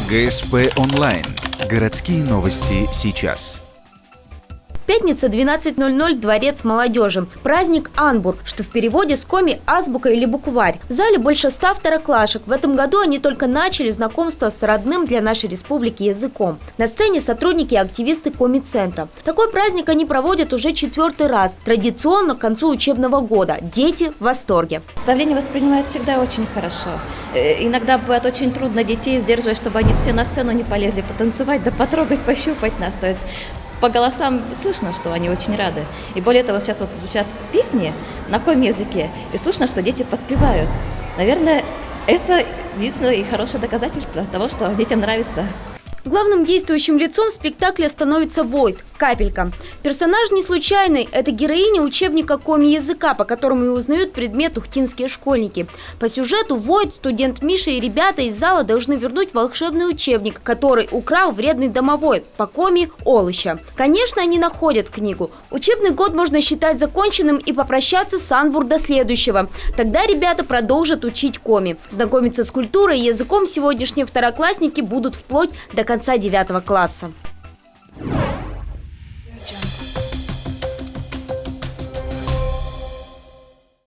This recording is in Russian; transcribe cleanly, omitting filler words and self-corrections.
ГСП онлайн. Городские новости сейчас. Пятница, 12:00, Дворец молодежи. Праздник Анбур, что в переводе с коми азбука или букварь. В зале больше 100 второклашек. В этом году они только начали знакомство с родным для нашей республики языком. На сцене сотрудники и активисты коми-центра. Такой праздник они проводят уже 4-й раз. Традиционно к концу учебного года. Дети в восторге. Представление воспринимают всегда очень хорошо. Иногда бывает очень трудно детей сдерживать, чтобы они все на сцену не полезли потанцевать, да потрогать, пощупать нас. То есть по голосам слышно, что они очень рады. И более того, сейчас вот звучат песни на коми-языке, и слышно, что дети подпевают. Наверное, это единственное и хорошее доказательство того, что детям нравится. Главным действующим лицом в спектакле становится Войт, Капелька. Персонаж не случайный, это героиня учебника коми-языка, по которому и узнают предмет ухтинские школьники. По сюжету Войт, студент Миша и ребята из зала должны вернуть волшебный учебник, который украл вредный домовой по коми Олыща. Конечно, они находят книгу. Учебный год можно считать законченным и попрощаться с Анбур до следующего. Тогда ребята продолжат учить коми. Знакомиться с культурой и языком сегодняшние второклассники будут вплоть до конца 9 класса.